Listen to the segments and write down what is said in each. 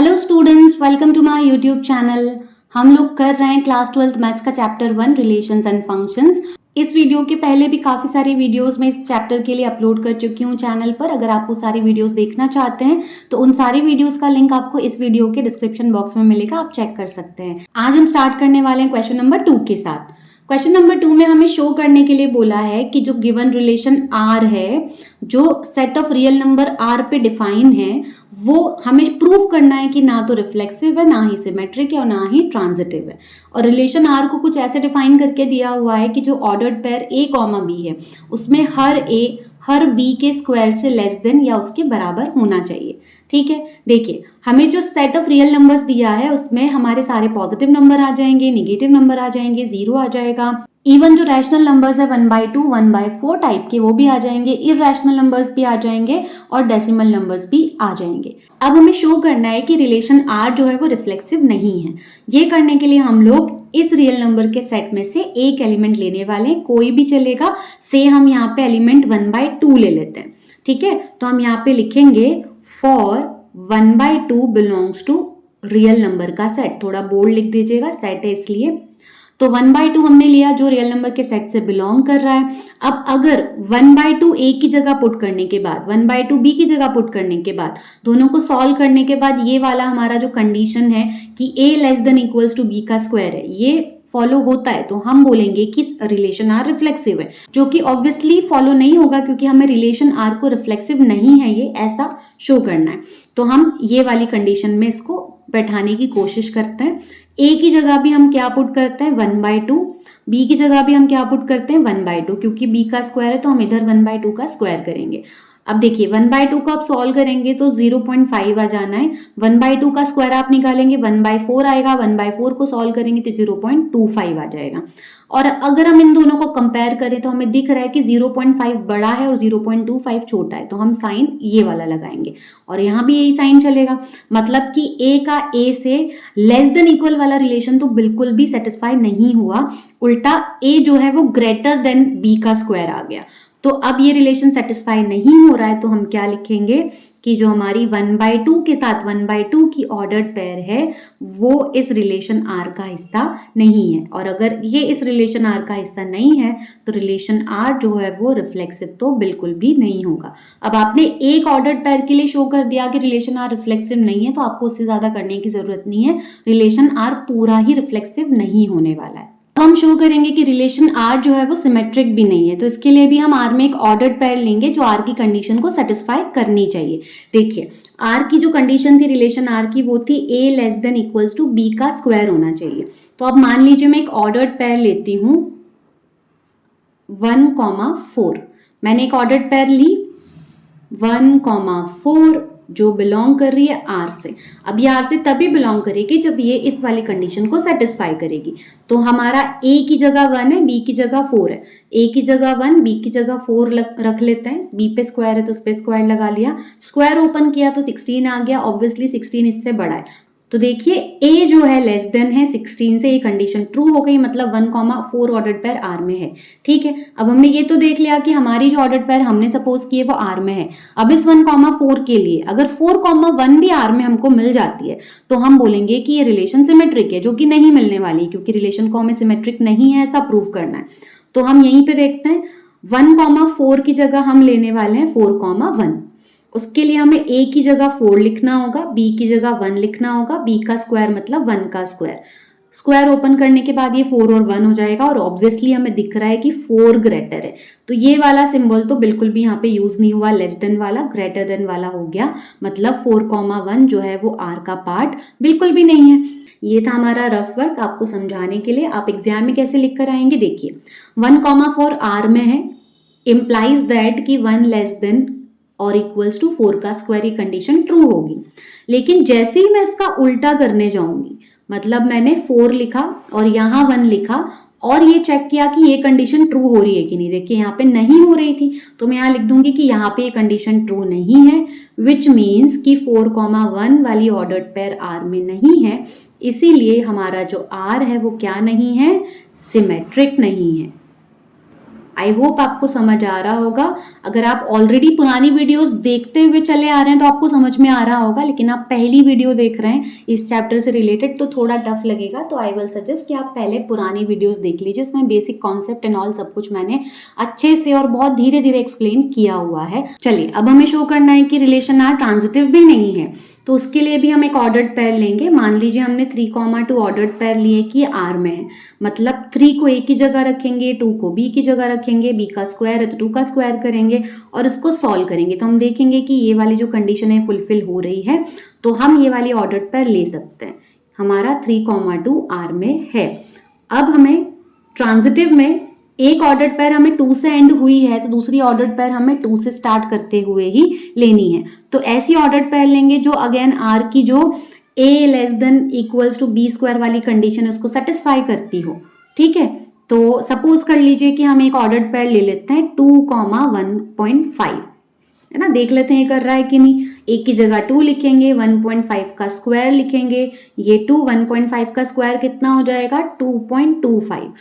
Hello students, welcome to my YouTube channel. हम लोग कर रहे हैं क्लास 12th मैथ्स का चैप्टर 1 रिलेशंस एंड फंक्शंस। इस वीडियो के पहले भी काफ़ी सारी वीडियोस मैं इस चैप्टर के लिए अपलोड कर चुकी हूँ चैनल पर। अगर आप वो सारी वीडियोस देखना चाहते हैं तो उन सारी वीडियोस का लिंक आपको इस वीडियो के डिस्क्रिप्शन बॉक्स में मिलेगा, आप चेक कर सकते हैं। आज हम स्टार्ट करने वाले हैं क्वेश्चन नंबर 2 के साथ। क्वेश्चन नंबर 2 में हमें शो करने के लिए बोला है कि जो गिवन रिलेशन R है, जो set of real number R पे डिफाइन है, वो हमें प्रूव करना है कि ना तो रिफ्लेक्सिव है, ना ही सिमेट्रिक है और ना ही ट्रांजिटिव है। और रिलेशन R को कुछ ऐसे डिफाइन करके दिया हुआ है कि जो ऑर्डर्ड पेयर A, B है उसमें हर B के स्क्वायर से लेस देन या उसके बराबर होना चाहिए। ठीक है, देखिए हमें जो सेट ऑफ रियल नंबर्स दिया है उसमें हमारे सारे पॉजिटिव नंबर आ जाएंगे, निगेटिव नंबर आ जाएंगे, 0 आ जाएगा। इवन जो रैशनल नंबर्स है 1/2, 1/4 टाइप के वो भी आ जाएंगे, इरैशनल नंबर्स भी आ जाएंगे और डेसिमल नंबर्स भी आ जाएंगे। अब हमें शो करना है कि रिलेशन R जो है वो रिफ्लेक्सिव नहीं है। ये करने के लिए हम लोग इस रियल नंबर के सेट में से एक एलिमेंट लेने वाले हैं, कोई भी चलेगा। से हम यहाँ पे एलिमेंट 1/2 ले लेते हैं। ठीक है, तो हम यहाँ पे लिखेंगे for 1/2 belongs to real number का सेट। थोड़ा बोल्ड लिख दीजिएगा, सेट है इसलिए। तो 1/2 हमने लिया जो रियल नंबर के सेट से बिलोंग कर रहा है। अब अगर 1/2 A की जगह पुट करने के बाद 1/2 B की जगह पुट करने के बाद दोनों को सॉल्व करने के बाद ये वाला हमारा जो कंडीशन है कि A less than equals to B का स्क्वायर है, ये फॉलो होता है तो हम बोलेंगे कि रिलेशन R रिफ्लेक्सिव है, जो कि ऑब्वियसली फॉलो नहीं होगा क्योंकि हमें रिलेशन R को रिफ्लेक्सिव नहीं है ये ऐसा शो करना है। तो हम ये वाली कंडीशन में इसको बैठाने की कोशिश करते हैं। A की जगह भी हम क्या पुट करते हैं 1/2, B की जगह भी हम क्या पुट करते हैं 1/2, क्योंकि B का स्क्वायर है तो हम इधर 1/2 का स्क्वायर करेंगे। अब देखिए 1/2 को आप सॉल्व करेंगे तो 0.5 आ जाना है। 1/2 का स्क्वायर आप निकालेंगे 1/4 आएगा, 1/4 को सॉल्व करेंगे तो 0.25 आ जाएगा। और अगर हम इन दोनों को कंपेयर करें तो हमें दिख रहा है कि 0.5 बड़ा है और 0.25 छोटा है, तो हम साइन ये वाला लगाएंगे और यहाँ भी यही साइन चलेगा। मतलब कि A का A से लेस देन इक्वल वाला रिलेशन तो बिल्कुल भी सेटिस्फाई नहीं हुआ, उल्टा A जो है वो ग्रेटर देन B का स्क्वायर आ गया। तो अब ये रिलेशन सेटिस्फाई नहीं हो रहा है तो हम क्या लिखेंगे कि जो हमारी 1/2 के साथ 1/2 की ऑर्डर्ड पेयर है वो इस रिलेशन R का हिस्सा नहीं है। और अगर ये इस रिलेशन R का हिस्सा नहीं है तो रिलेशन R जो है वो रिफ्लेक्सिव तो बिल्कुल भी नहीं होगा। अब आपने एक ऑर्डर्ड पेयर के लिए शो कर दिया कि रिलेशन R रिफ्लेक्सिव नहीं है, तो आपको उससे ज्यादा करने की जरूरत नहीं है। रिलेशन R पूरा ही रिफ्लेक्सिव नहीं होने वाला है। हम शो करेंगे कि रिलेशन R जो है वो सिमेट्रिक भी नहीं है, तो इसके लिए भी हम R में एक ऑर्डर्ड पेयर लेंगे जो R की कंडीशन को सेटिस्फाई करनी चाहिए। देखिए R की जो कंडीशन थी रिलेशन R की वो थी A less than equals to B का स्क्वायर होना चाहिए। तो अब मान लीजिए मैं एक ऑर्डर्ड पेयर लेती हूँ 1,4। मैंने एक ऑर्डर्ड पेयर ली 1,4 जो बिलोंग कर रही है R से। अब ये R से तभी बिलोंग करेगी जब ये इस वाली कंडीशन को सेटिस्फाई करेगी। तो हमारा A की जगह 1 है, B की जगह 4 है। A की जगह 1, B की जगह 4 रख लेते हैं। B पे स्क्वायर है तो उस पे स्क्वायर लगा लिया, स्क्वायर ओपन किया तो 16 आ गया। ऑब्वियसली 16 इससे बड़ा है, तो देखिए A जो है लेस देन है 16 से, ये कंडीशन ट्रू हो गई, मतलब 1,4 ऑर्डर्ड पेयर R में है। ठीक है, अब हमने ये तो देख लिया कि हमारी जो ऑर्डर्ड पेयर हमने सपोज की है वो R में है। अब इस 1,4 के लिए अगर 4,1 भी R में हमको मिल जाती है तो हम बोलेंगे कि ये रिलेशन सिमेट्रिक है, जो कि नहीं मिलने वाली क्योंकि रिलेशन को हमें सिमेट्रिक नहीं है ऐसा प्रूव करना है। तो हम यहीं पे देखते हैं 1,4 की जगह हम लेने वाले हैं 4,1। उसके लिए हमें A की जगह 4 लिखना होगा, B की जगह 1 लिखना होगा। B का स्क्वायर मतलब 1 का स्क्वायर, स्क्वायर ओपन करने के बाद ये 4 और 1 हो जाएगा। और ऑब्वियसली हमें दिख रहा है कि 4 ग्रेटर है, तो ये वाला सिंबल तो बिल्कुल भी यहाँ पे यूज नहीं हुआ, लेस देन वाला ग्रेटर देन वाला हो गया। मतलब 4,1 जो है वो R का पार्ट बिल्कुल भी नहीं है। ये था हमारा रफ वर्क आपको समझाने के लिए। आप एग्जाम में कैसे लिख कर आएंगे, देखिए 1,4 R में है, इम्प्लाइज दैट कि 1 लेस देन और इक्वल्स टू 4 का स्क्वायर, ये कंडीशन ट्रू होगी। लेकिन जैसे ही मैं इसका उल्टा करने जाऊंगी, मतलब मैंने 4 लिखा और यहाँ 1 लिखा और ये चेक किया कि ये कंडीशन ट्रू हो रही है कि नहीं, देखिए यहाँ पे नहीं हो रही थी तो मैं यहाँ लिख दूंगी कि यहाँ पे ये कंडीशन ट्रू नहीं है, विच मीन्स कि 4,1 वाली ऑर्डर्ड पेयर R में नहीं है। इसीलिए हमारा जो R है वो क्या नहीं है, सिमेट्रिक नहीं है। आई होप आपको समझ आ रहा होगा। अगर आप ऑलरेडी पुरानी वीडियोस देखते हुए चले आ रहे हैं तो आपको समझ में आ रहा होगा, लेकिन आप पहली वीडियो देख रहे हैं इस चैप्टर से रिलेटेड तो थोड़ा टफ लगेगा। तो आई विल सजेस्ट कि आप पहले पुरानी वीडियोस देख लीजिए, इसमें बेसिक कॉन्सेप्ट एंड ऑल सब कुछ मैंने अच्छे से और बहुत धीरे धीरे एक्सप्लेन किया हुआ है। चलिए अब हमें शो करना है कि रिलेशन आर ट्रांजिटिव भी नहीं है, तो उसके लिए भी हम एक ऑर्डर्ड पेयर लेंगे। मान लीजिए हमने 3, 2 ऑर्डर्ड पेयर लिए कि आर में है, मतलब 3 को ए की जगह रखेंगे, 2 को बी की जगह रखेंगे, बी का स्क्वायर है तो 2 का स्क्वायर करेंगे और इसको सॉल्व करेंगे। तो हम देखेंगे कि ये वाली जो कंडीशन है फुलफिल हो रही है, तो हम ये वाली ऑर्डर्ड पेयर ले सकते हैं। हमारा 3, 2 आर में है। अब हमें ट्रांजिटिव में एक ऑर्डर्ड पेयर हमें 2 से एंड हुई है, तो दूसरी ऑर्डर्ड पेयर हमें 2 से स्टार्ट करते हुए ही लेनी है। तो ऐसी ऑर्डर्ड पेयर लेंगे जो अगेन आर की जो a less than equals to B square वाली कंडीशन है उसको सेटिस्फाई करती हो। ठीक है, तो सपोज कर लीजिए कि हम एक ऑर्डर्ड पेयर ले लेते हैं 2, 1.5, है ना। देख लेते हैं ये कर रहा है कि नहीं। एक की जगह 2 लिखेंगे, 1.5 का स्क्वायर लिखेंगे, ये 1.5 का स्क्वायर कितना हो जाएगा 2.25।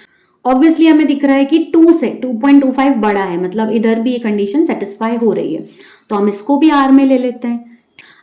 ऑब्वियसली हमें दिख रहा है कि 2 से 2.25 बड़ा है, मतलब इधर भी ये कंडीशन सेटिस्फाई हो रही है, तो हम इसको भी आर में ले लेते हैं।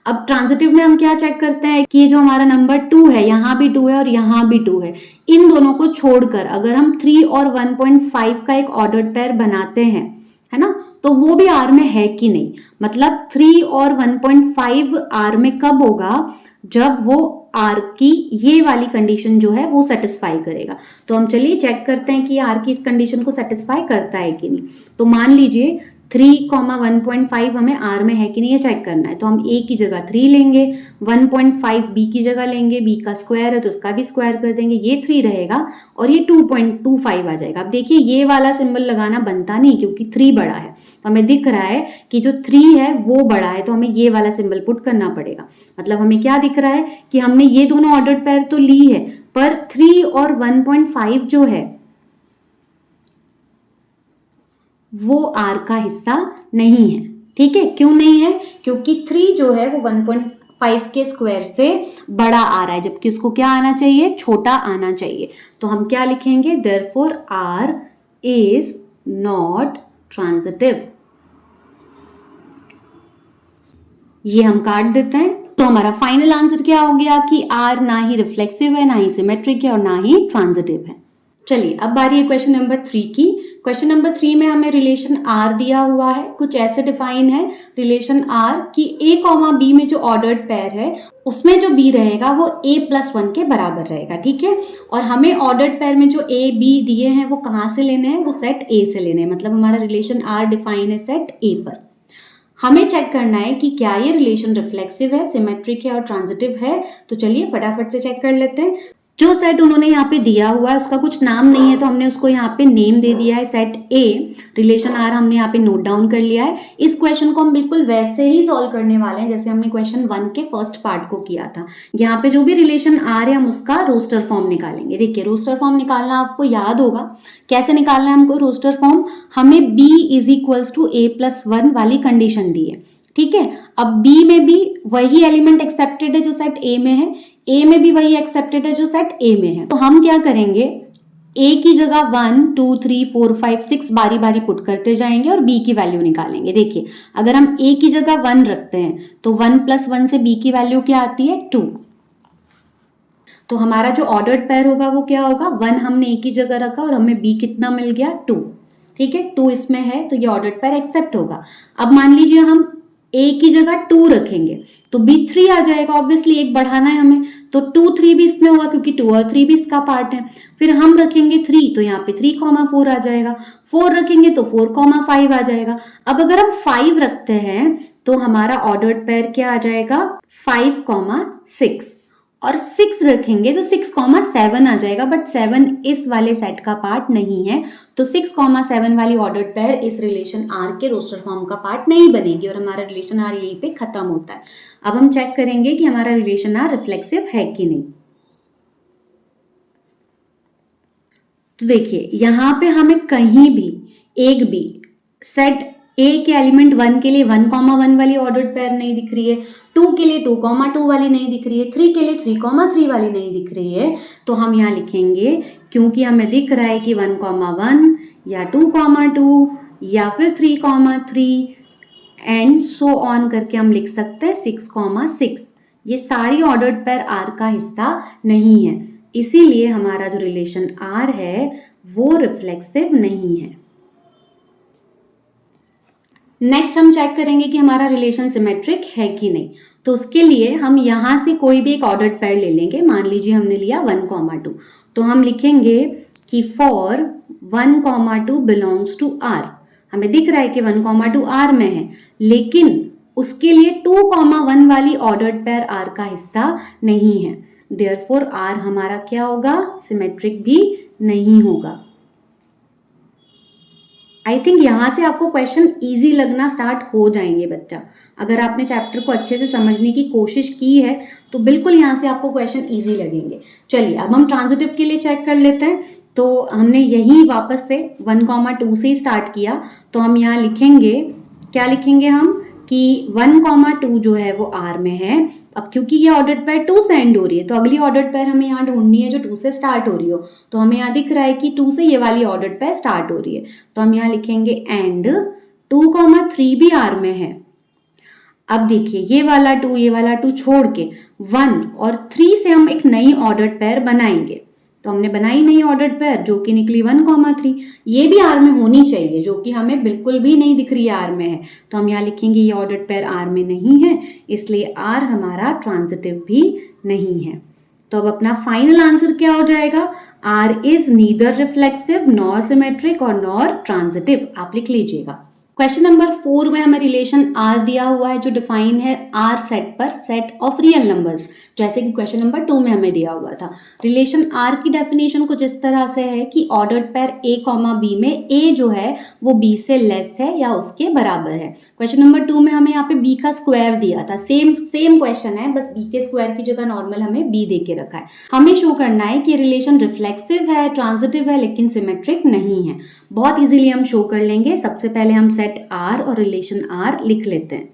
अब ट्रांजिटिव में हम क्या चेक करते हैं कि ये जो हमारा नंबर 2 है, यहाँ भी 2 है और यहाँ भी 2 है, इन दोनों को छोड़कर अगर हम 3 और 1.5 का एक ऑर्डर्ड पेयर बनाते हैं, है ना, तो वो भी आर में है कि नहीं। मतलब 3 और 1.5 आर में कब होगा, जब वो आर की ये वाली कंडीशन जो है वो सेटिस्फाई करेगा। तो हम चलिए चेक करते हैं कि आर की इस कंडीशन को सेटिस्फाई करता है कि नहीं। तो मान लीजिए 3, 1.5 हमें आर में है कि नहीं ये चेक करना है। तो हम ए की जगह 3 लेंगे, 1.5 बी की जगह लेंगे, बी का स्क्वायर है तो इसका भी स्क्वायर कर देंगे, ये 3 रहेगा और ये 2.25 आ जाएगा। अब देखिए ये वाला सिंबल लगाना बनता नहीं क्योंकि 3 बड़ा है, तो हमें दिख रहा है कि जो 3 है वो बड़ा है, तो हमें ये वाला सिंबल पुट करना पड़ेगा। मतलब हमें क्या दिख रहा है कि हमने ये दोनों ऑर्डर्ड पेयर तो ली है, पर 3 और 1.5 जो है वो आर का हिस्सा नहीं है। ठीक है, क्यों नहीं है, क्योंकि 3 जो है वो 1.5 के स्क्वायर से बड़ा आ रहा है, जबकि उसको क्या आना चाहिए, छोटा आना चाहिए। तो हम क्या लिखेंगे, therefore R is not transitive. ये हम काट देते हैं। तो हमारा फाइनल आंसर क्या हो गया कि आर ना ही रिफ्लेक्सिव है, ना ही सिमेट्रिक है और ना ही ट्रांजिटिव है। चलिए अब बारी है क्वेश्चन नंबर 3 की। क्वेश्चन नंबर 3 में हमें रिलेशन आर दिया हुआ है, कुछ ऐसे डिफाइन है रिलेशन आर कि a, b में जो ऑर्डर्ड पेयर है उसमें जो b रहेगा वो a+1 के बराबर रहेगा। ठीक है, और हमें ऑर्डर्ड पेयर में जो a b दिए हैं वो कहाँ से लेने हैं, वो सेट a से लेने हैं। मतलब हमारा रिलेशन आर डिफाइन है सेट a पर। हमें चेक करना है कि क्या ये रिलेशन रिफ्लेक्सिव है, सिमेट्रिक है और ट्रांजिटिव है। तो चलिए फटाफट से चेक कर लेते हैं। जो सेट उन्होंने यहाँ पे दिया हुआ है उसका कुछ नाम नहीं है, तो हमने उसको यहाँ पे नेम दे दिया है सेट ए। रिलेशन आर हमने यहाँ पे नोट डाउन कर लिया है। इस क्वेश्चन को हम बिल्कुल वैसे ही सॉल्व करने वाले हैं जैसे हमने क्वेश्चन 1 के फर्स्ट पार्ट को किया था। यहाँ पे जो भी रिलेशन आर है हम उसका रोस्टर फॉर्म निकालेंगे। देखिए रोस्टर फॉर्म निकालना आपको याद होगा, कैसे निकालना है हमको रोस्टर फॉर्म। हमें b is equals to a+1 वाली कंडीशन दी है। ठीक है, अब b में भी वही एलिमेंट एक्सेप्टेड है जो सेट a में है, a में भी वही एक्सेप्टेड है जो सेट a में है। तो हम क्या करेंगे, a की जगह 1, 2, 3, 4, 5, 6 बारी बारी पुट करते जाएंगे और b की वैल्यू निकालेंगे। देखिए अगर हम a की जगह 1 रखते हैं तो 1 + 1 से b की वैल्यू क्या आती है 2। तो हमारा जो ऑर्डर्ड पेयर होगा वो क्या होगा, 1 हमने a की जगह रखा और हमें b कितना मिल गया 2। ठीक है, 2 इसमें है तो ये ऑर्डर्ड पेयर एक्सेप्ट होगा। अब मान लीजिए हम a की जगह 2 रखेंगे तो b 3 आ जाएगा। ऑब्वियसली एक बढ़ाना है हमें, तो 2, 3 भी इसमें होगा क्योंकि 2 और 3 भी इसका पार्ट है। फिर हम रखेंगे 3 तो यहाँ पे 3, 4 आ जाएगा। 4 रखेंगे तो 4, 5 आ जाएगा। अब अगर हम 5 रखते हैं तो हमारा ऑर्डर्ड पेयर क्या आ जाएगा 5, 6, और 6 रखेंगे तो 6, 7 आ जाएगा। बट 7 इस वाले सेट का पार्ट नहीं है, तो 6, 7 वाली ऑर्डर्ड पेयर इस रिलेशन आर के रोस्टर फॉर्म का पार्ट नहीं बनेगी और हमारा रिलेशन आर यहीं पे खत्म होता है। अब हम चेक करेंगे कि हमारा रिलेशन आर रिफ्लेक्सिव है कि नहीं। तो देखिए यहाँ पे हमें कहीं भी एक भी सेट ए के एलिमेंट 1 के लिए 1,1 वाली ऑर्डर्ड पेयर नहीं दिख रही है, 2 के लिए 2,2 वाली नहीं दिख रही है, 3 के लिए 3,3 वाली नहीं दिख रही है, तो हम यहाँ लिखेंगे क्योंकि हमें दिख रहा है कि 1,1 या 2,2 या फिर 3,3 एंड सो ऑन करके हम लिख सकते हैं 6,6। ये सारी ऑर्डर्ड पेयर आर का हिस्सा नहीं है, इसीलिए हमारा जो रिलेशन आर है वो रिफ्लेक्सिव नहीं है। नेक्स्ट हम चेक करेंगे कि हमारा रिलेशन सिमेट्रिक है कि नहीं। तो उसके लिए हम यहाँ से कोई भी एक ऑर्डर्ड पेयर ले लेंगे। मान लीजिए हमने लिया 1,2, तो हम लिखेंगे कि फॉर 1,2 बिलोंग्स टू आर। हमें दिख रहा है कि 1,2 आर में है, लेकिन उसके लिए 2,1 वाली ऑर्डर्ड पेयर आर का हिस्सा नहीं है, देयरफॉर आर हमारा क्या होगा, सिमेट्रिक भी नहीं होगा। आई थिंक यहाँ से आपको क्वेश्चन इजी लगना स्टार्ट हो जाएंगे बच्चा। अगर आपने चैप्टर को अच्छे से समझने की कोशिश की है तो बिल्कुल यहाँ से आपको क्वेश्चन इजी लगेंगे। चलिए अब हम ट्रांजिटिव के लिए चेक कर लेते हैं। तो हमने यही वापस से 1,2 से ही स्टार्ट किया, तो हम यहाँ लिखेंगे, क्या लिखेंगे हम कि 1,2 जो है वो आर में है। अब क्योंकि ये ऑर्डर्ड पेयर 2 से एंड हो रही है, तो अगली ऑर्डर्ड पेयर हमें यहाँ ढूंढनी है जो 2 से स्टार्ट हो रही हो। तो हमें यहाँ दिख रहा है कि 2 से ये वाली ऑर्डर्ड पेयर स्टार्ट हो रही है, तो हम यहाँ लिखेंगे एंड 2,3 भी आर में है। अब देखिए ये वाला 2 छोड़ के 1 और 3 से हम एक नई ऑर्डर्ड पेयर बनाएंगे। तो हमने बनाई नई ऑर्डर्ड पेयर जो कि निकली 1,3। ये भी आर में होनी चाहिए, जो कि हमें बिल्कुल भी नहीं दिख रही है आर में है। तो हम यहाँ लिखेंगे ये ऑर्डर्ड पेयर आर में नहीं है, इसलिए आर हमारा ट्रांजिटिव भी नहीं है। तो अब अपना फाइनल आंसर क्या हो जाएगा, R is neither reflexive nor symmetric और नॉर ट्रांजिटिव। आप लिख लीजिएगा। क्वेश्चन नंबर 4 में हमें रिलेशन आर दिया हुआ है जो डिफाइन है आर सेट पर, सेट ऑफ रियल नंबर्स, जैसे कि क्वेश्चन नंबर 2 में हमें दिया हुआ था। रिलेशन आर की डेफिनेशन कुछ इस तरह से है कि ordered pair A comma B में ए जो है वो बी से लेस है या उसके बराबर है। क्वेश्चन नंबर 2 में हमें यहाँ पे बी का स्क्वायर दिया था, सेम क्वेश्चन है, बस बी के स्क्वायर की जगह नॉर्मल हमें बी दे के रखा है। हमें शो करना है कि रिलेशन रिफ्लेक्सिव है, ट्रांजिटिव है, लेकिन सिमेट्रिक नहीं है। बहुत इजीली हम शो कर लेंगे। सबसे पहले हम सेट आर और रिलेशन आर लिख लेते हैं।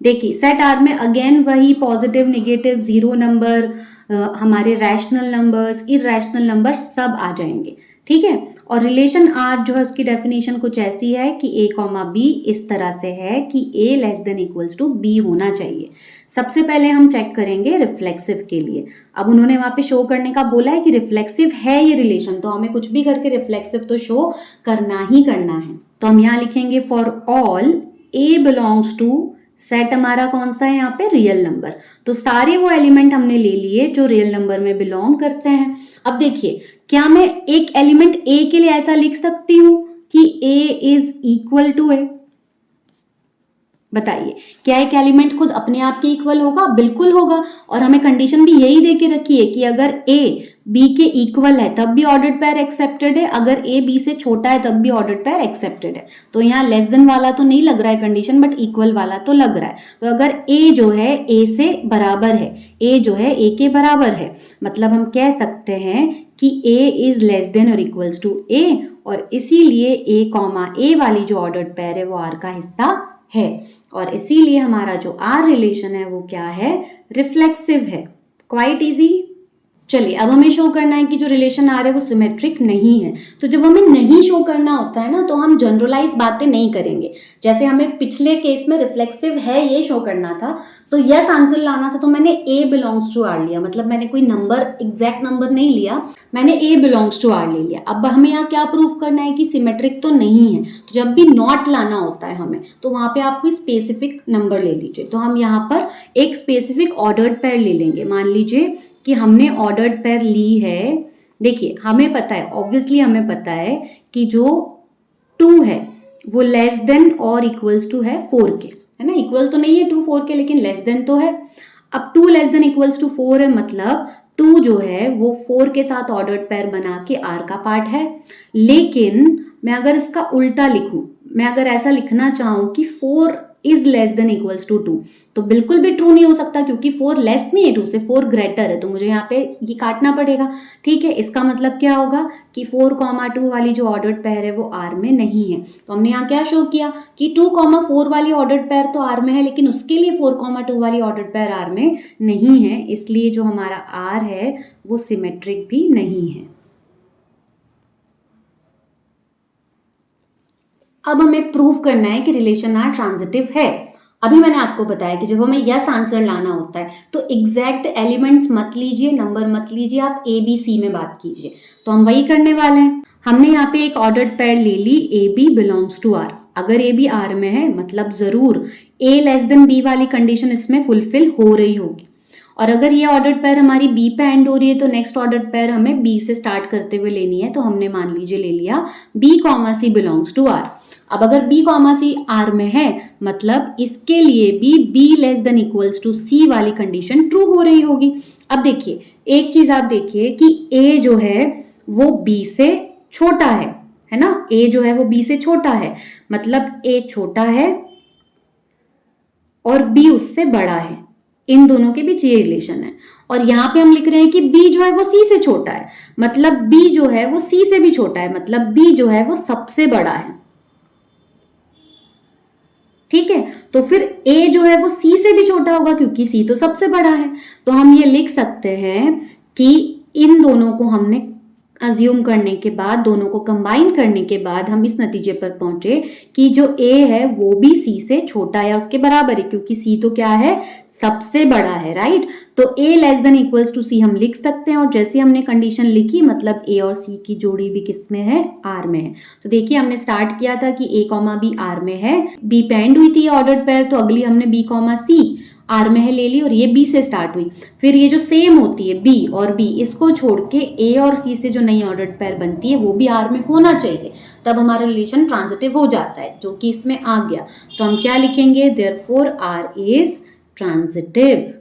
देखिए सेट आर में अगेन वही पॉजिटिव, नेगेटिव, जीरो नंबर, हमारे रैशनल नंबर्स, इरैशनल नंबर्स सब आ जाएंगे, ठीक है। और रिलेशन आर जो है उसकी डेफिनेशन कुछ ऐसी है कि ए कॉमा बी इस तरह से है कि A less than equals to B होना चाहिए। सबसे पहले हम चेक करेंगे रिफ्लेक्सिव के लिए। अब उन्होंने वहां पे शो करने का बोला है कि रिफ्लेक्सिव है ये रिलेशन, तो हमें कुछ भी करके रिफ्लेक्सिव तो शो करना ही करना है। तो हम यहाँ लिखेंगे for all A belongs to, set हमारा कौन सा है यहाँ पे, रियल नंबर। तो सारे वो एलिमेंट हमने ले लिए जो रियल नंबर में बिलोंग करते हैं। अब देखिए क्या मैं एक एलिमेंट ए के लिए ऐसा लिख सकती हूँ कि ए इज इक्वल टू ए? बताइए क्या एक एलिमेंट खुद अपने आप के इक्वल होगा? बिल्कुल होगा। और हमें कंडीशन भी यही दे के रखी है कि अगर ए बी के इक्वल है तब भी ऑर्डर्ड पेयर एक्सेप्टेड है, अगर ए बी से छोटा है तब भी ऑर्डर्ड पेयर एक्सेप्टेड है। तो यहाँ लेस देन वाला तो नहीं लग रहा है कंडीशन, बट इक्वल वाला तो लग रहा है। तो अगर ए जो है ए से बराबर है, ए जो है ए के बराबर है, मतलब हम कह सकते हैं कि ए इज लेस देन और इक्वल्स टू ए, और इसीलिए ए कॉमा ए वाली जो ऑर्डर्ड पेयर है वो आर का हिस्सा है, और इसीलिए हमारा जो आर रिलेशन है वो क्या है, रिफ्लेक्सिव है। Quite easy. चलिए अब हमें शो करना है कि जो रिलेशन आ रहा है वो सिमेट्रिक नहीं है। तो जब हमें नहीं शो करना होता है ना, तो हम जनरलाइज बातें नहीं करेंगे। जैसे हमें पिछले केस में रिफ्लेक्सिव है ये शो करना था, तो यस आंसर लाना था, तो मैंने ए बिलोंग्स टू आर लिया, मतलब मैंने कोई नंबर, एग्जैक्ट नंबर नहीं लिया, मैंने ए बिलोंग्स टू आर ले लिया। अब हमें यहाँ क्या प्रूफ करना है कि सिमेट्रिक तो नहीं है। तो जब भी नॉट लाना होता है हमें, तो वहां पे आप कोई स्पेसिफिक नंबर ले लीजिए। तो हम यहाँ पर एक स्पेसिफिक ऑर्डर्ड पेयर ले लेंगे। मान लीजिए कि हमने ऑर्डर्ड पेयर ली है, देखिए हमें पता है, ऑब्वियसली हमें पता है कि जो 2 है वो लेस देन और इक्वल्स टू है 4 के, है ना। इक्वल तो नहीं है 2 4 के, लेकिन लेस देन तो है। अब 2 लेस देन इक्वल्स टू 4 है, मतलब 2 जो है वो 4 के साथ ऑर्डर्ड पेयर बना के आर का पार्ट है। लेकिन मैं अगर इसका उल्टा लिखूं, मैं अगर ऐसा लिखना चाहूं कि 4 is less than equals to 2, तो बिल्कुल भी ट्रू नहीं हो सकता क्योंकि 4 लेस नहीं है 2 से, 4 ग्रेटर है, तो मुझे यहाँ पे ये काटना पड़ेगा। ठीक है, इसका मतलब क्या होगा कि 4, 2 वाली जो ऑर्डर्ड पेयर है वो आर में नहीं है। तो हमने यहाँ क्या शो किया कि 2, 4 वाली ऑर्डर्ड पेयर तो आर में है, लेकिन उसके लिए 4, 2 वाली ऑर्डर्ड पेयर आर में नहीं है, इसलिए जो हमारा आर है वो सिमेट्रिक भी नहीं है। अब हमें प्रूव करना है कि रिलेशन आर ट्रांजिटिव है। अभी मैंने आपको बताया कि जब हमें यस आंसर लाना होता है तो एग्जैक्ट एलिमेंट्स मत लीजिए, नंबर मत लीजिए, आप ए बी सी में बात कीजिए। तो हम वही करने वाले हैं। हमने यहाँ पे एक ऑर्डर्ड पेयर ले ली, A B belongs to R. अगर ए बी आर में है मतलब जरूर ए लेस देन बी वाली कंडीशन इसमें फुलफिल हो रही होगी। और अगर ये ऑर्डर्ड पेयर हमारी बी पे एंड हो रही है तो नेक्स्ट ऑर्डर्ड पेयर हमें बी से स्टार्ट करते हुए लेनी है। तो हमने मान लीजिए ले लिया B comma C belongs to R. अब अगर b कॉमा सी आर में है मतलब इसके लिए भी b less than equals to C वाली कंडीशन ट्रू हो रही होगी। अब देखिए एक चीज आप देखिए कि a जो है वो b से छोटा है ना, a जो है वो b से छोटा है, मतलब a छोटा है और b उससे बड़ा है, इन दोनों के बीच ये रिलेशन है। और यहाँ पे हम लिख रहे हैं कि b जो है वो c से छोटा है, मतलब b जो है वो c से भी छोटा है, मतलब b जो है वो सबसे बड़ा है। ठीक है, तो फिर a जो है वो c से भी छोटा होगा क्योंकि c तो सबसे बड़ा है। तो हम ये लिख सकते हैं कि इन दोनों को हमने अज्यूम करने के बाद, दोनों को कंबाइन करने के बाद हम इस नतीजे पर पहुंचे कि जो a है वो भी c से छोटा या उसके बराबर है, क्योंकि c तो क्या है, सबसे बड़ा है, राइट। तो a less than equals to c हम लिख सकते हैं, और जैसे हमने कंडीशन लिखी मतलब a और c की जोड़ी भी किस में है, r में है। तो देखिए हमने स्टार्ट किया था कि a कॉमा b r में है, b पे एंड हुई थी ऑर्डर्ड पेयर, तो अगली हमने b कॉमा c आर में है ले ली और ये बी से स्टार्ट हुई। फिर ये जो सेम होती है बी और बी, इसको छोड़ के ए और सी से जो नई ऑर्डर्ड पेयर बनती है वो भी आर में होना चाहिए, तब हमारा रिलेशन ट्रांजिटिव हो जाता है, जो कि इसमें आ गया। तो हम क्या लिखेंगे, देयरफॉर आर इज ट्रांजिटिव।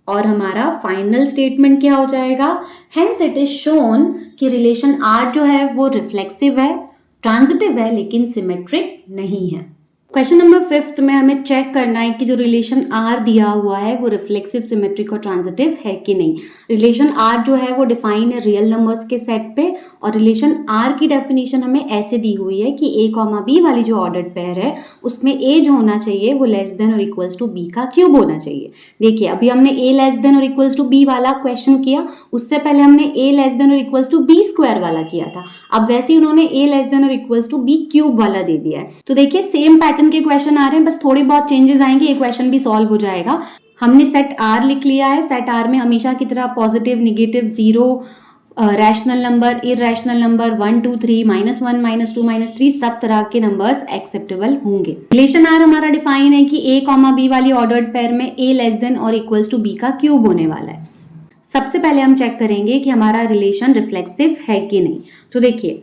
और हमारा फाइनल स्टेटमेंट क्या हो जाएगा, हेंस इट इज शोन कि रिलेशन आर जो है वो रिफ्लेक्सिव है, ट्रांजिटिव है, लेकिन सिमेट्रिक नहीं है। क्वेश्चन नंबर 5 में हमें चेक करना है कि जो रिलेशन आर दिया हुआ है वो रिफ्लेक्सिव, सिमेट्रिक और ट्रांजिटिव है कि नहीं। रिलेशन आर जो है वो डिफाइन है रियल नंबर्स के सेट पे, और रिलेशन आर की डेफिनेशन हमें ऐसे दी हुई है कि a कॉमा बी वाली जो ऑर्डर्ड पेयर है उसमें a जो होना चाहिए वो लेस देन और इक्वल्स टू b का क्यूब होना चाहिए। देखिए अभी हमने a लेस देन और इक्वल्स टू b वाला क्वेश्चन किया, उससे पहले हमने a लेस देन और इक्वल्स टू b स्क्वायर वाला किया था। अब वैसे ही उन्होंने a लेस देन और इक्वल्स टू b क्यूब वाला दे दिया है। तो देखिए सेम पैटर्न के क्वेश्चन आ रहे हैं, बस थोड़ी बहुत चेंजेस आएंगे, ये क्वेश्चन भी सॉल्व हो जाएगा। हमने सेट आर लिख लिया है, सेट आर में हमेशा की तरह positive, negative, zero, rational number, irrational number, 1 2 3, -1 -2 -3 सब तरह के नंबर्स एक्सेप्टेबल होंगे। रिलेशन आर हमारा डिफाइन है कि a कॉमा बी वाली ऑर्डर्ड पेयर में a लेस देन और इक्वल्स टू b का क्यूब होने वाला है। सबसे पहले हम चेक करेंगे कि हमारा रिलेशन रिफ्लेक्सिव है कि नहीं। तो देखिए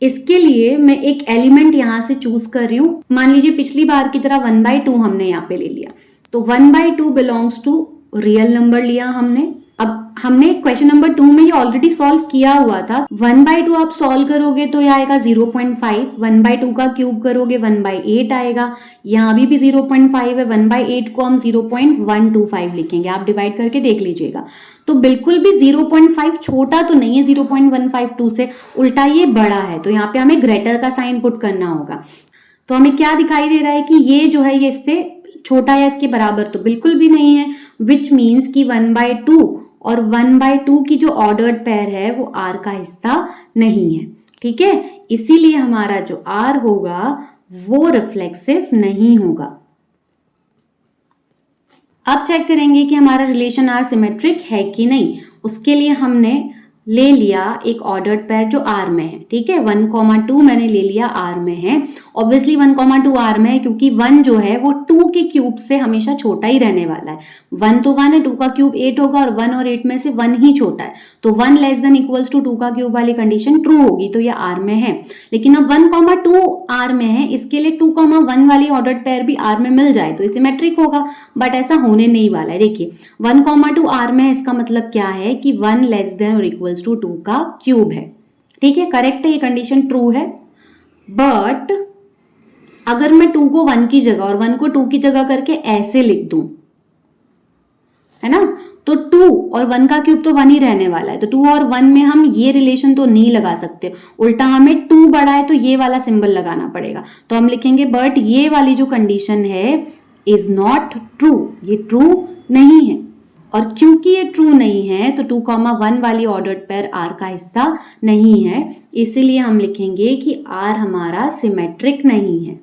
इसके लिए मैं एक एलिमेंट यहाँ से चूज कर रही हूँ। मान लीजिए पिछली बार की तरह 1/2 हमने यहाँ पे ले लिया, तो 1/2 बिलोंग्स टू रियल नंबर लिया हमने। अब हमने क्वेश्चन नंबर 2 में ये ऑलरेडी सॉल्व किया हुआ था। 1/2 आप सॉल्व करोगे तो ये आएगा 0.5, 1/2 का क्यूब करोगे 1/8 आएगा, यहाँ भी 0.5 है, 1/8 को हम 0.125 लिखेंगे, आप डिवाइड करके देख लीजिएगा। तो बिल्कुल भी 0.5 छोटा तो नहीं है 0.152 से, उल्टा ये बड़ा है, तो यहाँ पे हमें ग्रेटर का साइन पुट करना होगा। तो हमें क्या दिखाई दे रहा है कि ये जो है ये इससे छोटा या इसके बराबर तो बिल्कुल भी नहीं है, विच मीन्स कि 1/2 और 1/2 की जो ऑर्डर्ड पेयर है वो आर का हिस्सा नहीं है। ठीक है, इसीलिए हमारा जो आर होगा वो रिफ्लेक्सिव नहीं होगा। अब चेक करेंगे कि हमारा रिलेशन आर सिमेट्रिक है कि नहीं। उसके लिए हमने ले लिया एक ऑर्डर्ड पेयर जो आर में है। ठीक है, 1,2 मैंने ले लिया आर में है। ऑब्वियसली 1,2 आर में है क्योंकि 1 जो है वो 2 के क्यूब से हमेशा छोटा ही रहने वाला है। 1 तो 1 है, 2 का क्यूब 8 होगा और 1 और 8 में से 1 ही छोटा है, तो 1 लेस देन इक्वल्स टू 2 का क्यूब वाली कंडीशन ट्रू होगी, तो ये आर में है। लेकिन अब 1,2 आर में है, इसके लिए 2,1 वाली ऑर्डर्ड पेयर भी आर में मिल जाए तो सिमेट्रिक होगा, बट ऐसा होने नहीं वाला है। देखिए 1,2 आर में है, इसका मतलब क्या है कि 1 लेस देन और इक्वल्स टू 2 का क्यूब है। ठीक है, करेक्ट है, ये कंडीशन ट्रू है। बट अगर मैं 2 को 1 की जगह और 1 को 2 की जगह करके ऐसे लिख दूं, है ना, तो 2 और 1 का क्यूब तो 1 ही रहने वाला है, तो 2 और 1 में हम ये रिलेशन तो नहीं लगा सकते, उल्टा हमें 2 बड़ा है तो ये वाला सिंबल लगाना पड़ेगा। तो हम लिखेंगे बट ये वाली जो कंडीशन है इज नॉट ट्रू, ये ट्रू नहीं है। और क्योंकि ये ट्रू नहीं है तो 2,1 वाली ऑर्डर्ड पेयर आर का हिस्सा नहीं है, इसीलिए हम लिखेंगे कि आर हमारा सिमेट्रिक नहीं है।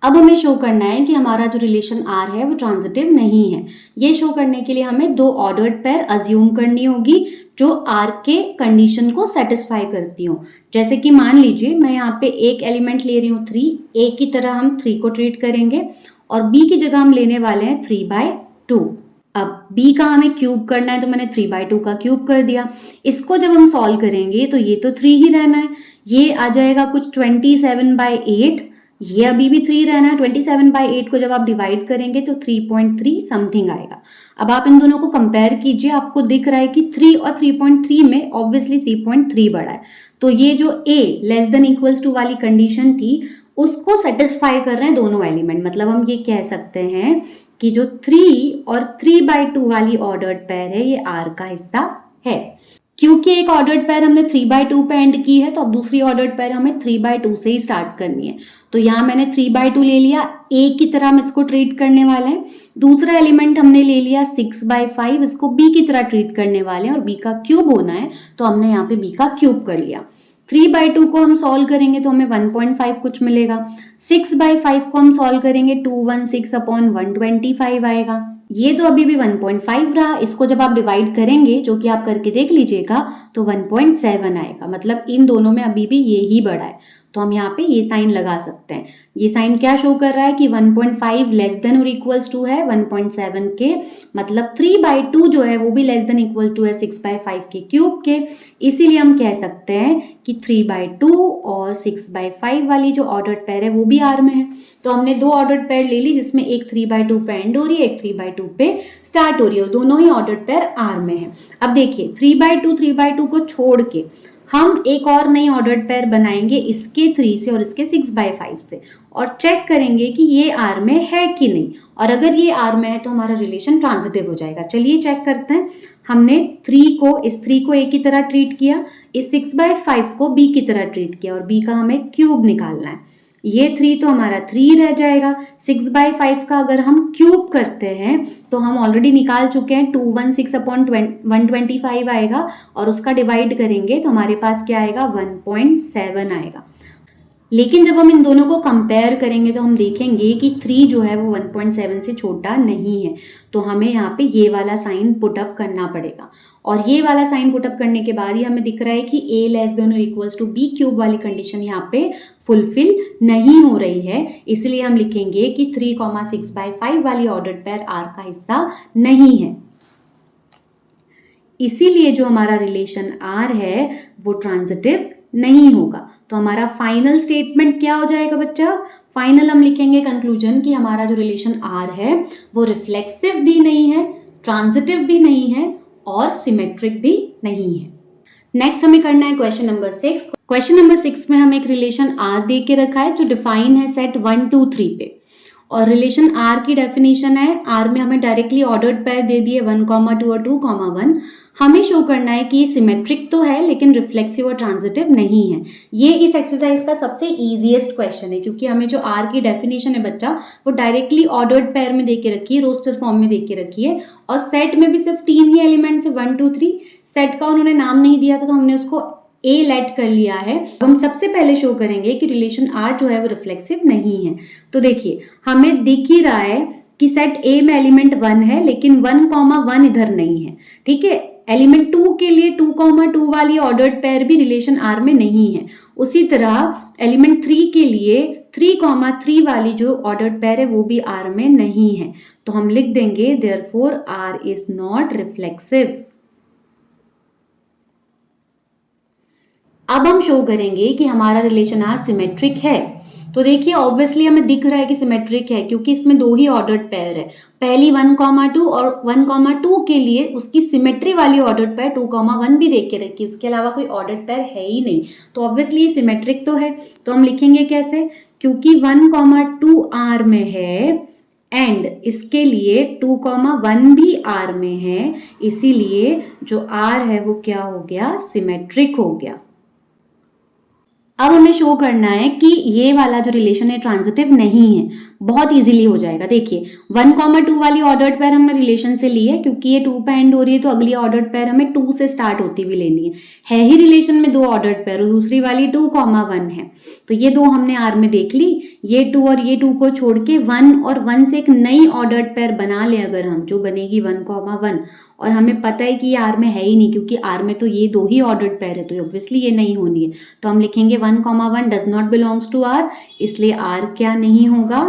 अब हमें शो करना है कि हमारा जो रिलेशन आर है वो ट्रांजिटिव नहीं है। ये शो करने के लिए हमें 2 ऑर्डर्ड पेयर अज्यूम करनी होगी जो आर के कंडीशन को सेटिस्फाई करती हो। जैसे कि मान लीजिए मैं यहाँ पे एक एलिमेंट ले रही हूँ 3, ए की तरह हम 3 को ट्रीट करेंगे और बी की जगह हम लेने वाले हैं 3/2। अब b का हमें क्यूब करना है तो मैंने 3/2 का क्यूब कर दिया। इसको जब हम सॉल्व करेंगे तो ये तो 3 ही रहना है, ये आ जाएगा कुछ 27/8, ये अभी भी 3 रहना है। 27/8 को जब आप डिवाइड करेंगे तो 3.3 समथिंग आएगा। अब आप इन दोनों को कंपेयर कीजिए, आपको दिख रहा है कि 3 और 3.3 में ऑब्वियसली 3.3 बड़ा है, तो ये जो a less than equals to वाली कंडीशन थी उसको सेटिस्फाई कर रहे हैं दोनों एलिमेंट। मतलब हम ये कह सकते हैं कि जो 3 और 3/2 वाली ऑर्डर्ड पेयर है ये R का हिस्सा है। क्योंकि एक ऑर्डर्ड पेयर हमने 3/2 पे एंड की है तो अब दूसरी ऑर्डर्ड पेयर हमें 3/2 से ही स्टार्ट करनी है। तो यहाँ मैंने 3/2 ले लिया, A की तरह हम इसको ट्रीट करने वाले हैं। दूसरा एलिमेंट हमने ले लिया 6/5, इसको B की तरह ट्रीट करने वाले हैं और B का क्यूब होना है तो हमने यहाँ पे B का क्यूब कर लिया। 3/2 को हम सॉल्व करेंगे तो हमें 1.5 कुछ मिलेगा। 6/5 को हम सॉल्व करेंगे 216/125 आएगा। ये तो अभी भी 1.5 रहा, इसको जब आप डिवाइड करेंगे जो कि आप करके देख लीजिएगा तो 1.7 आएगा। मतलब इन दोनों में अभी भी ये ही बड़ा है, तो हम यहाँ पे ये साइन लगा सकते हैं। ये साइन क्या शो कर रहा है कि 1.5 लेस देन और इक्वल्स टू है 1.7 के, मतलब 3/2 जो है वो भी लेस देन इक्वल टू है 6/5 के क्यूब के। इसीलिए हम कह सकते हैं कि 3/2 और 6/5 वाली जो ऑर्डर्ड पेयर है वो भी आर में है। तो हमने 2 ऑर्डर्ड पेयर ले ली जिसमें एक 3/2 पे एंड हो रही है, एक 3/2 पे स्टार्ट हो रही है, दोनों ही ऑर्डर्ड पेयर आर में है। अब देखिए 3/2 को छोड़ के हम एक और नई ऑर्डर्ड पेयर बनाएंगे इसके 3 से और इसके 6/5 से और चेक करेंगे कि ये आर में है कि नहीं, और अगर ये आर में है तो हमारा रिलेशन ट्रांजिटिव हो जाएगा। चलिए चेक करते हैं। हमने 3 को इस 3 को ए की तरह ट्रीट किया, इस 6/5 को बी की तरह ट्रीट किया और बी का हमें क्यूब निकालना है। ये 3 तो हमारा 3 रह जाएगा। 6/5 का अगर हम क्यूब करते हैं तो हम ऑलरेडी निकाल चुके हैं, 216/125 आएगा और उसका डिवाइड करेंगे तो हमारे पास क्या आएगा 1.7 आएगा। लेकिन जब हम इन दोनों को कंपेयर करेंगे तो हम देखेंगे कि 3 जो है वो 1.7 से छोटा नहीं है, तो हमें यहाँ पे ये वाला साइन पुटअप करना पड़ेगा। और ये वाला साइन पुटअप करने के बाद ही हमें दिख रहा है कि a लेस देन और इक्वल्स टू b क्यूब वाली कंडीशन यहाँ पे फुलफिल नहीं हो रही है। इसलिए हम लिखेंगे कि 3,6/5 वाली ऑर्डर्ड पेयर r का हिस्सा नहीं है। इसीलिए जो हमारा रिलेशन r है वो ट्रांजिटिव नहीं होगा। तो हमारा फाइनल स्टेटमेंट क्या हो जाएगा बच्चा? फाइनल हम लिखेंगे कंक्लूजन कि हमारा जो रिलेशन R है वो रिफ्लेक्सिव भी नहीं है, ट्रांजिटिव भी नहीं है और सिमेट्रिक भी नहीं है। नेक्स्ट हमें करना है क्वेश्चन नंबर 6। क्वेश्चन नंबर 6 में हमें एक रिलेशन R दे के रखा है जो डिफाइन है सेट 1 2 3 पे, और रिलेशन R की डेफिनेशन है, R में हमें डायरेक्टली ऑर्डर्ड पेयर दे दिए 1, 2 और 2, 1। हमें शो करना है कि ये सिमेट्रिक तो है लेकिन रिफ्लेक्सिव और ट्रांजिटिव नहीं है। ये इस एक्सरसाइज का सबसे इजीएस्ट क्वेश्चन है क्योंकि हमें जो R की डेफिनेशन है बच्चा वो डायरेक्टली ऑर्डर्ड पेयर में दे के रखी है, रोस्टर फॉर्म में दे के रखी है, और सेट में भी सिर्फ 3 ही एलिमेंट्स है 1 2 3। सेट का उन्होंने नाम नहीं दिया था तो हमने उसको A लेट कर लिया है। हम सबसे पहले शो करेंगे कि रिलेशन R जो है वो रिफ्लेक्सिव नहीं है। तो देखिए हमें दिख ही रहा है कि सेट A में एलिमेंट 1 है लेकिन 1,1 इधर नहीं है, ठीक है। एलिमेंट 2 के लिए 2,2 वाली ऑर्डर्ड पेयर भी रिलेशन R में नहीं है। उसी तरह एलिमेंट 3 के लिए 3,3 वाली जो ऑर्डर्ड पेयर है वो भी R में नहीं है। तो हम लिख देंगे therefore R is not reflexive. अब हम शो करेंगे कि हमारा रिलेशन R सिमेट्रिक है। तो देखिए ऑब्वियसली हमें दिख रहा है कि सिमेट्रिक है क्योंकि इसमें दो ही ऑर्डर्ड पेयर है। पहली 1,2 और 1,2 के लिए उसकी सिमेट्री वाली ऑर्डर्ड पेयर 2,1 भी देख के रखी, उसके अलावा कोई ऑर्डर्ड पेयर है ही नहीं, तो ऑब्वियसली ये सिमेट्रिक तो है। तो हम लिखेंगे कैसे, क्योंकि 1,2 आर में है एंड इसके लिए 2,1 भी आर में है, इसीलिए जो आर है वो क्या हो गया, सिमेट्रिक हो गया। अब हमें शो करना है कि ये वाला जो रिलेशन है ट्रांजिटिव नहीं है। बहुत इजीली हो जाएगा। देखिए 1,2 वाली ऑर्डर्ड पेयर हमने रिलेशन से ली है, क्योंकि ये 2 पे एंड हो रही है तो अगली ऑर्डर्ड पेयर हमें 2 से स्टार्ट होती हुई लेनी है ही रिलेशन में दो ऑर्डर्ड पेयर, और दूसरी वाली 2,1 है, तो ये दो हमने आर में देख ली। ये 2 और ये 2 को छोड़ के 1 और 1 से एक नई ऑर्डर्ड पेयर बना ले अगर हम, जो बनेगी 1,1, और हमें पता है कि ये आर में है ही नहीं क्योंकि आर में तो ये दो ही ऑर्डर्ड पेयर है, तो ऑब्वियसली ये नहीं होनी है। तो हम लिखेंगे 1,1 does not belongs to R, इसलिए आर क्या नहीं होगा,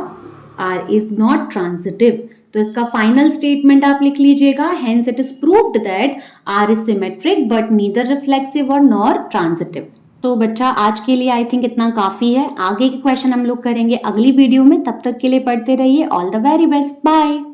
आर इज नॉट ट्रांजिटिव। तो इसका फाइनल स्टेटमेंट आप लिख लीजिएगा, hence it is proved that R is symmetric but neither reflexive और नॉर ट्रांजिटिव। तो बच्चा आज के लिए आई थिंक इतना काफी है। आगे के क्वेश्चन हम लोग करेंगे अगली वीडियो में, तब तक के लिए पढ़ते रहिए। All the very best, bye.